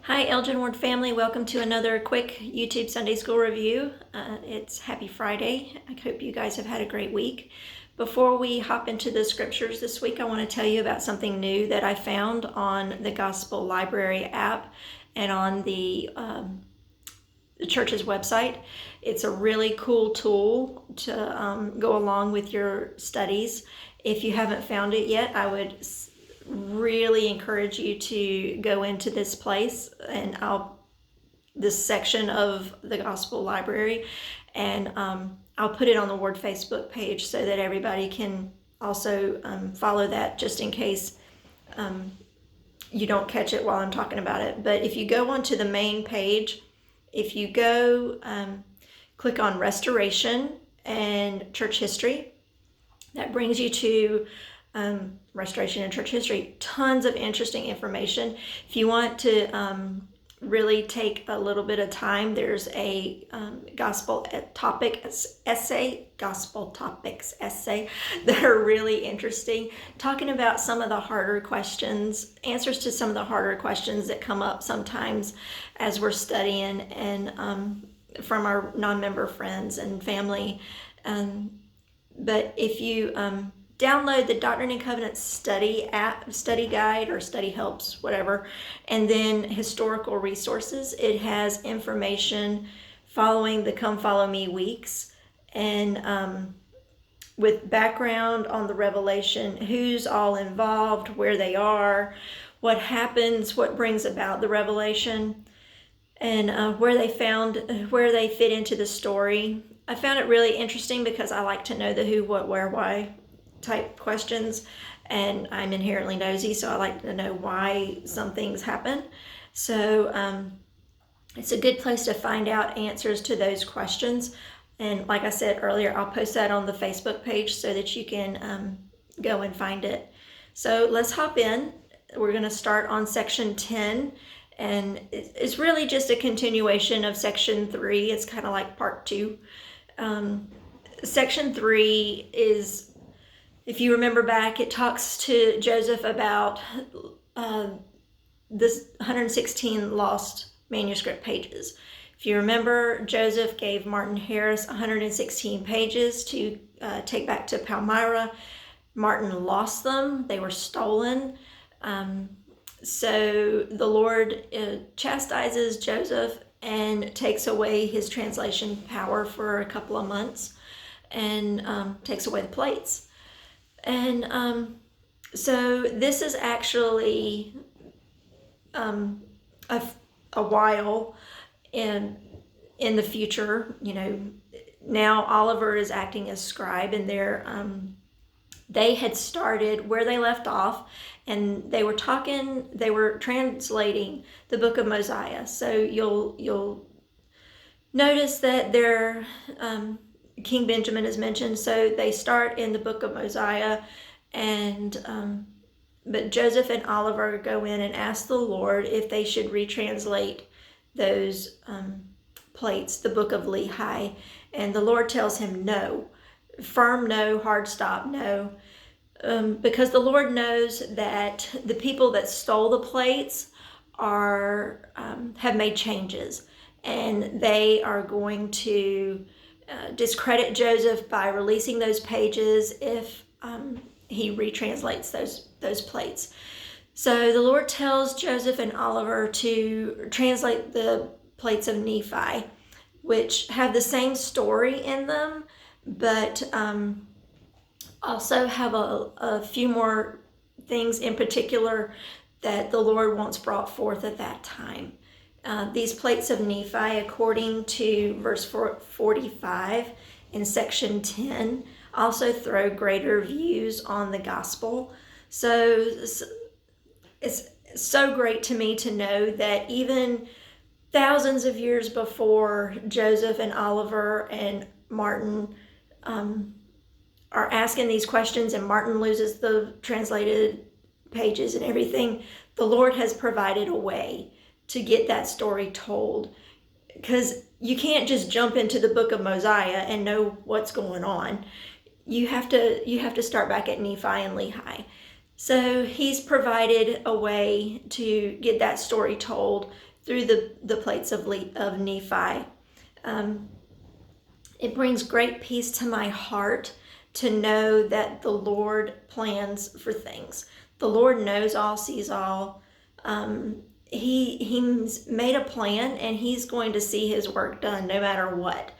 Hi, Elgin Ward family. Welcome to another quick YouTube Sunday School review. It's Happy Friday. I hope you guys have had a great week. Before we hop into the scriptures this week, I want to tell you about something new that I found on the Gospel Library app and on the church's website. It's a really cool tool to go along with your studies. If you haven't found it yet, I would really encourage you to go into this place and this section of the Gospel Library, and I'll put it on the Word Facebook page so that everybody can also follow that, just in case you don't catch it while I'm talking about it. But if you go onto the main page, if you go click on Restoration and Church History, that brings you to Restoration and Church History. Tons of interesting information. If you want to really take a little bit of time, there's a gospel topics essay that are really interesting, talking about some of the harder questions, answers to some of the harder questions that come up sometimes as we're studying, and from our non-member friends and family. But if you download the Doctrine and Covenants study app, study guide, or study helps, whatever, and then historical resources, it has information following the Come Follow Me weeks, and with background on the revelation, who's all involved, where they are, what happens, what brings about the revelation, and where they fit into the story. I found it really interesting because I like to know the who, what, where, why type questions, and I'm inherently nosy, so I like to know why some things happen. So it's a good place to find out answers to those questions. And like I said earlier, I'll post that on the Facebook page so that you can go and find it. So let's hop in. We're going to start on section 10, and it's really just a continuation of section 3. It's kind of like part 2. Section 3 is, if you remember back, it talks to Joseph about this 116 lost manuscript pages. If you remember, Joseph gave Martin Harris 116 pages to take back to Palmyra. Martin lost them. They were stolen. So the Lord chastises Joseph and takes away his translation power for a couple of months, and takes away the plates. And so this is actually a while in the future. You know, now Oliver is acting as scribe, and they had started where they left off, and they were translating the book of Mosiah. So you'll notice that King Benjamin is mentioned. So they start in the book of Mosiah, and but Joseph and Oliver go in and ask the Lord if they should retranslate those plates, the book of Lehi, and the Lord tells him no. Firm no, hard stop no, because the Lord knows that the people that stole the plates have made changes, and they are going to discredit Joseph by releasing those pages if he retranslates those plates. So the Lord tells Joseph and Oliver to translate the plates of Nephi, which have the same story in them, but also have a few more things in particular that the Lord wants brought forth at that time. These plates of Nephi, according to verse 45 in section 10, also throw greater views on the gospel. So it's so great to me to know that even thousands of years before Joseph and Oliver and Martin are asking these questions, and Martin loses the translated pages and everything, the Lord has provided a way to get that story told, because you can't just jump into the book of Mosiah and know what's going on. You have to start back at Nephi and Lehi. So he's provided a way to get that story told through the plates of Nephi. It brings great peace to my heart to know that the Lord plans for things. The Lord knows all, sees all. He's made a plan, and he's going to see his work done no matter what.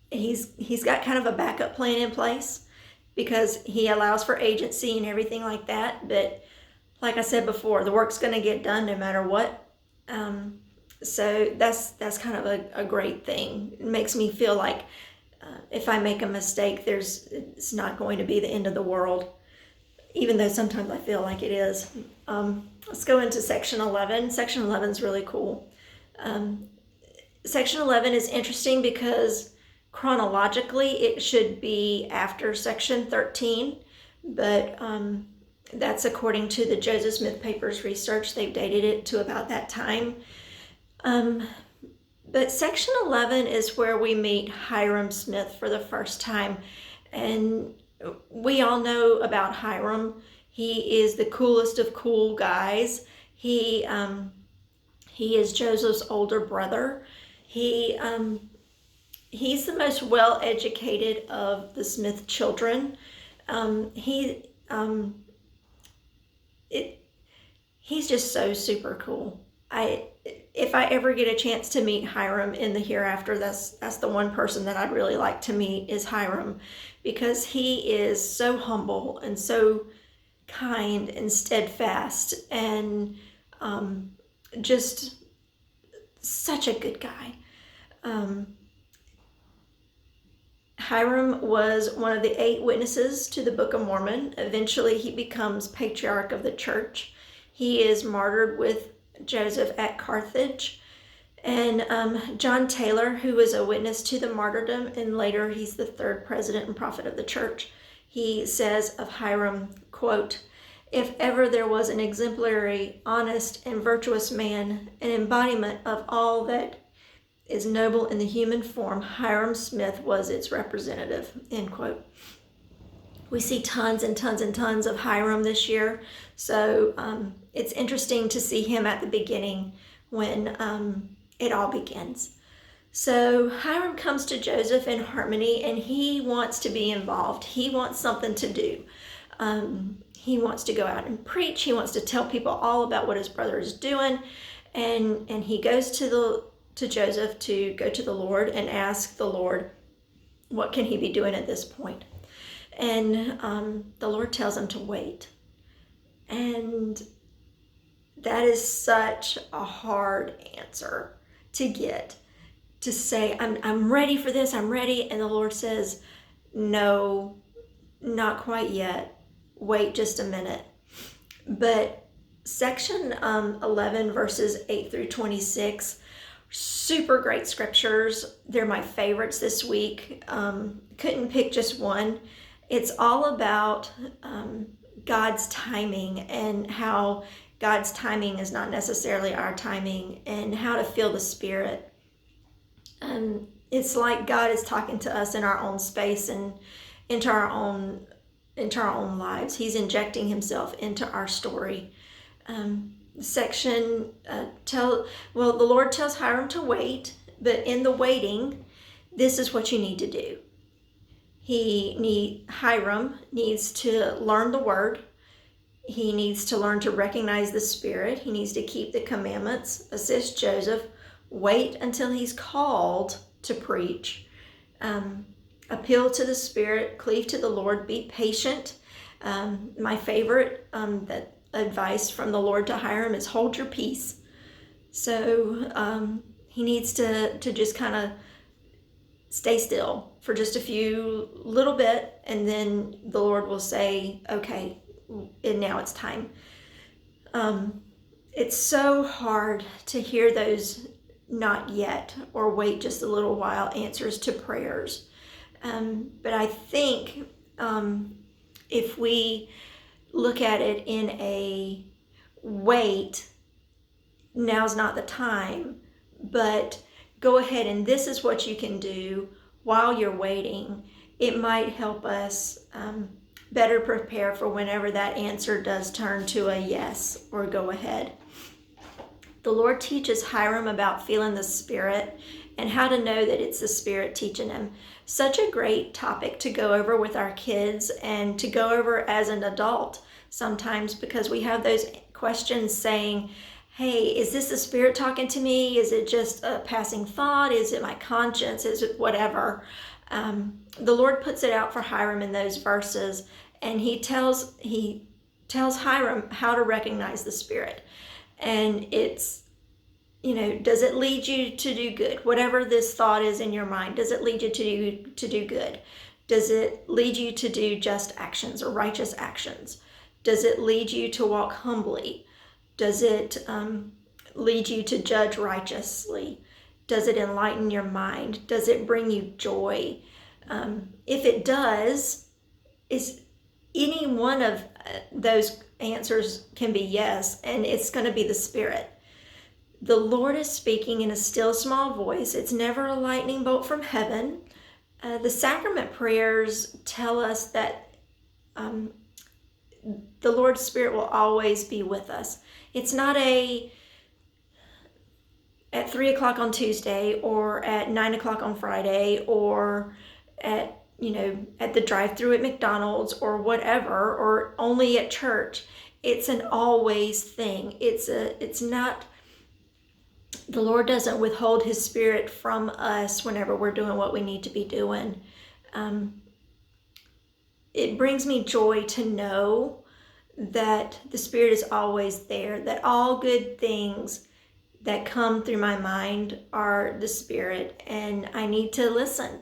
He's got kind of a backup plan in place because he allows for agency and everything like that. But like I said before, the work's going to get done no matter what. So that's kind of a great thing. It makes me feel like if I make a mistake, it's not going to be the end of the world, even though sometimes I feel like it is. Let's go into section 11. Section 11 is really cool. Section 11 is interesting because chronologically it should be after section 13, but that's according to the Joseph Smith Papers research. They've dated it to about that time. But section 11 is where we meet Hyrum Smith for the first time. And we all know about Hyrum. He is the coolest of cool guys. He is Joseph's older brother. He's the most well-educated of the Smith children. He's just so super cool. If I ever get a chance to meet Hyrum in the hereafter, that's the one person that I'd really like to meet is Hyrum, because he is so humble and so kind and steadfast and just such a good guy. Hyrum was one of the 8 witnesses to the Book of Mormon. Eventually, he becomes patriarch of the church. He is martyred with Joseph at Carthage. And John Taylor, who was a witness to the martyrdom, and later he's the 3rd president and prophet of the church, he says of Hyrum, quote, "If ever there was an exemplary, honest, and virtuous man, an embodiment of all that is noble in the human form, Hyrum Smith was its representative," end quote. We see tons and tons and tons of Hyrum this year, so it's interesting to see him at the beginning when it all begins. So Hyrum comes to Joseph in Harmony, and he wants to be involved. He wants something to do. He wants to go out and preach. He wants to tell people all about what his brother is doing, and he goes to Joseph to go to the Lord and ask the Lord, what can he be doing at this point? And the Lord tells him to wait. And that is such a hard answer to get, to say, I'm ready for this, I'm ready. And the Lord says, no, not quite yet. Wait just a minute. But section 11, verses 8 through 26, super great scriptures. They're my favorites this week. Couldn't pick just one. It's all about God's timing, and how God's timing is not necessarily our timing, and how to feel the Spirit. It's like God is talking to us in our own space and into our own lives. He's injecting himself into our story. The Lord tells Hyrum to wait, but in the waiting, this is what you need to do. Hyrum needs to learn the word. He needs to learn to recognize the Spirit. He needs to keep the commandments, assist Joseph, wait until he's called to preach, appeal to the Spirit, cleave to the Lord, be patient. My favorite that advice from the Lord to Hyrum is hold your peace. So he needs to just kind of stay still for just a few little bit, and then the Lord will say, okay, and now it's time. It's so hard to hear those not yet or wait just a little while answers to prayers. But I think if we look at it in a wait, now's not the time, but go ahead and this is what you can do while you're waiting, it might help us better prepare for whenever that answer does turn to a yes or go ahead. The Lord teaches Hiram about feeling the Spirit and how to know that it's the Spirit teaching him. Such a great topic to go over with our kids and to go over as an adult sometimes, because we have those questions saying, hey, is this the Spirit talking to me? Is it just a passing thought? Is it my conscience? Is it whatever? The Lord puts it out for Hiram in those verses, and he tells Hiram how to recognize the Spirit. And it's, does it lead you to do good? Whatever this thought is in your mind, does it lead you to do good? Does it lead you to do just actions or righteous actions? Does it lead you to walk humbly? Does it lead you to judge righteously? Does it enlighten your mind? Does it bring you joy? If it does, is any one of those answers can be yes, and it's going to be the Spirit. The Lord is speaking in a still small voice. It's never a lightning bolt from heaven. The sacrament prayers tell us that the Lord's Spirit will always be with us. It's not at 3 o'clock on Tuesday or at 9 o'clock on Friday or at the drive-thru at McDonald's or whatever, or only at church. It's an always thing. It's not, the Lord doesn't withhold his Spirit from us whenever we're doing what we need to be doing. It brings me joy to know that the Spirit is always there, that all good things that come through my mind are the Spirit, and I need to listen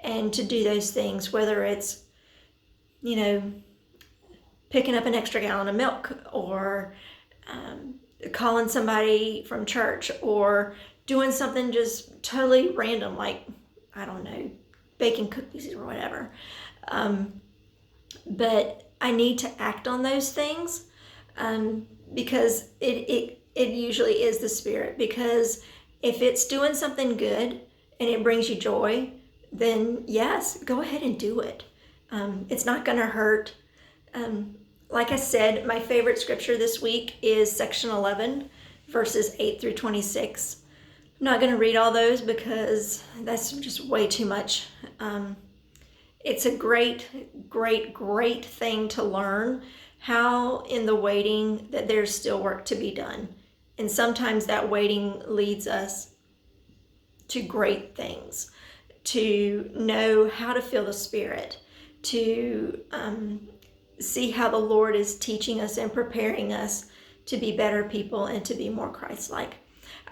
and to do those things, whether it's, picking up an extra gallon of milk or calling somebody from church or doing something just totally random, like, I don't know, baking cookies or whatever. But I need to act on those things because it usually is the Spirit. Because if it's doing something good and it brings you joy, then yes, go ahead and do it. It's not going to hurt. Like I said, my favorite scripture this week is section 11, verses 8 through 26. I'm not going to read all those because that's just way too much. It's a great, great, great thing to learn how in the waiting that there's still work to be done. And sometimes that waiting leads us to great things, to know how to feel the Spirit, to see how the Lord is teaching us and preparing us to be better people and to be more Christ-like.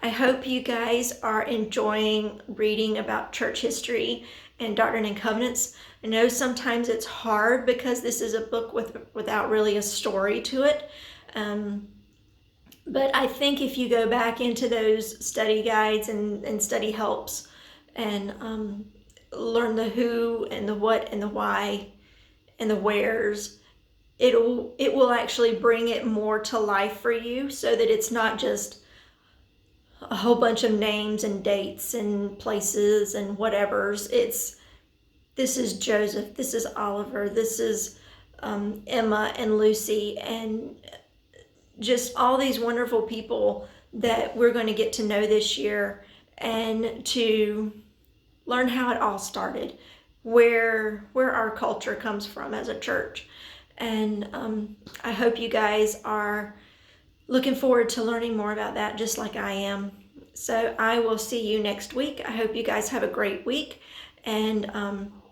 I hope you guys are enjoying reading about church history and Doctrine and Covenants. I know sometimes it's hard because this is a book without really a story to it. But I think if you go back into those study guides and study helps and learn the who and the what and the why and the wheres, it will actually bring it more to life for you, so that it's not just a whole bunch of names and dates and places and whatevers. This is Joseph, this is Oliver, this is Emma and Lucy, and just all these wonderful people that we're going to get to know this year, and to learn how it all started, where our culture comes from as a church. And I hope you guys are looking forward to learning more about that, just like I am. So I will see you next week. I hope you guys have a great week. And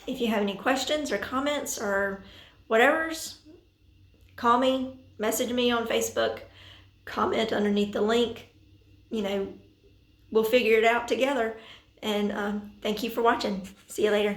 if you have any questions or comments or whatever's, call me, message me on Facebook, comment underneath the link. We'll figure it out together. And thank you for watching. See you later.